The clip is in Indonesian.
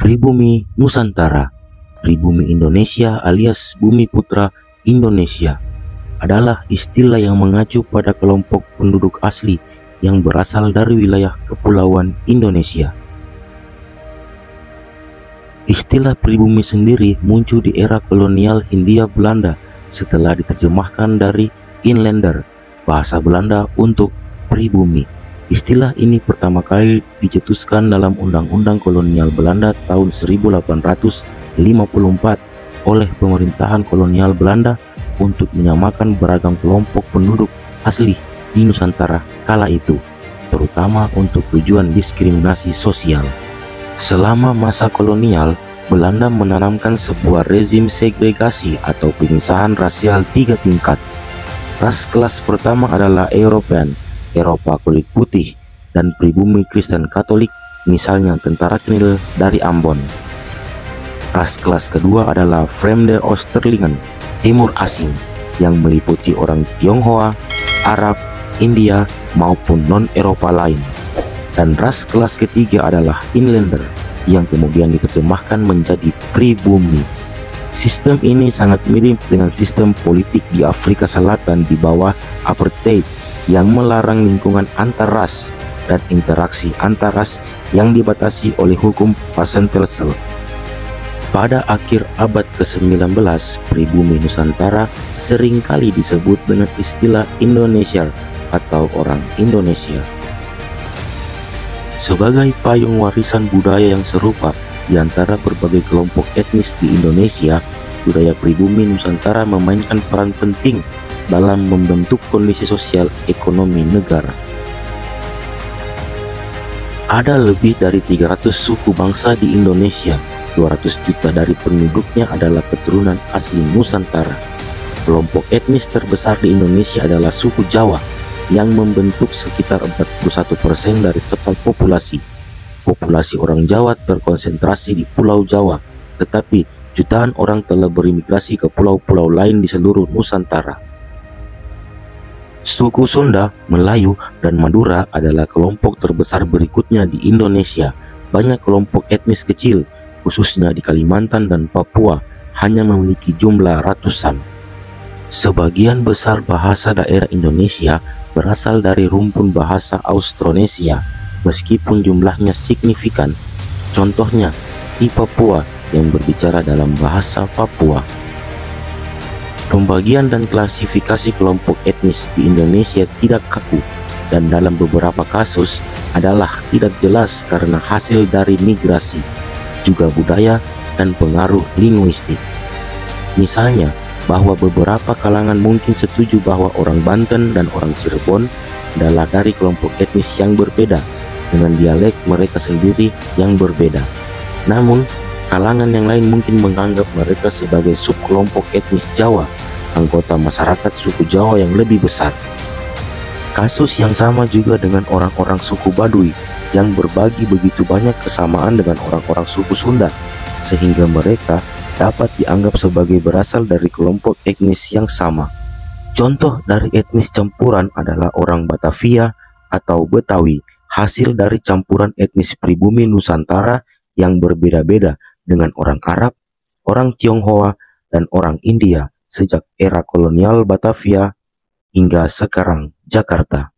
Pribumi Nusantara, pribumi Indonesia alias Bumi Putra Indonesia adalah istilah yang mengacu pada kelompok penduduk asli yang berasal dari wilayah kepulauan Indonesia. Istilah pribumi sendiri muncul di era kolonial Hindia Belanda setelah diterjemahkan dari Inlander, bahasa Belanda untuk pribumi. Istilah ini pertama kali dicetuskan dalam Undang-Undang Kolonial Belanda tahun 1854 oleh pemerintahan kolonial Belanda untuk menyamakan beragam kelompok penduduk asli di Nusantara kala itu, terutama untuk tujuan diskriminasi sosial. Selama masa kolonial, Belanda menanamkan sebuah rezim segregasi atau pemisahan rasial 3 tingkat. Ras kelas pertama adalah European, Eropa kulit putih, dan pribumi Kristen Katolik, misalnya tentara Knil dari Ambon. Ras kelas kedua adalah Fremde Oosterlingen, Timur Asing, yang meliputi orang Tionghoa, Arab, India, maupun non-Eropa lain. Dan ras kelas ketiga adalah Inlander, yang kemudian diterjemahkan menjadi pribumi. Sistem ini sangat mirip dengan sistem politik di Afrika Selatan di bawah apartheid yang melarang lingkungan antar ras dan interaksi antar ras yang dibatasi oleh hukum Passentelzel. Pada akhir abad ke-19, pribumi Nusantara seringkali disebut dengan istilah Indonesia atau orang Indonesia. Sebagai payung warisan budaya yang serupa di antara berbagai kelompok etnis di Indonesia, budaya pribumi Nusantara memainkan peran penting dalam membentuk kondisi sosial ekonomi negara. Ada lebih dari 300 suku bangsa di Indonesia. 200 juta dari penduduknya adalah keturunan asli Nusantara. Kelompok etnis terbesar di Indonesia adalah suku Jawa yang membentuk sekitar 41% dari total populasi. Populasi orang Jawa terkonsentrasi di Pulau Jawa, tetapi jutaan orang telah berimigrasi ke pulau-pulau lain di seluruh Nusantara. Suku Sunda, Melayu, dan Madura adalah kelompok terbesar berikutnya di Indonesia. Banyak kelompok etnis kecil, khususnya di Kalimantan dan Papua, hanya memiliki jumlah ratusan. Sebagian besar bahasa daerah Indonesia berasal dari rumpun bahasa Austronesia, meskipun jumlahnya signifikan. Contohnya, di Papua yang berbicara dalam bahasa Papua. Pembagian dan klasifikasi kelompok etnis di Indonesia tidak kaku dan dalam beberapa kasus adalah tidak jelas karena hasil dari migrasi, juga budaya dan pengaruh linguistik. Misalnya, bahwa beberapa kalangan mungkin setuju bahwa orang Banten dan orang Cirebon adalah dari kelompok etnis yang berbeda dengan dialek mereka sendiri yang berbeda. Namun, kalangan yang lain mungkin menganggap mereka sebagai subkelompok etnis Jawa, anggota masyarakat suku Jawa yang lebih besar. Kasus yang sama juga dengan orang-orang suku Baduy yang berbagi begitu banyak kesamaan dengan orang-orang suku Sunda, sehingga mereka dapat dianggap sebagai berasal dari kelompok etnis yang sama. Contoh dari etnis campuran adalah orang Batavia atau Betawi, hasil dari campuran etnis pribumi Nusantara yang berbeda-beda dengan orang Arab, orang Tionghoa, dan orang India sejak era kolonial Batavia hingga sekarang Jakarta.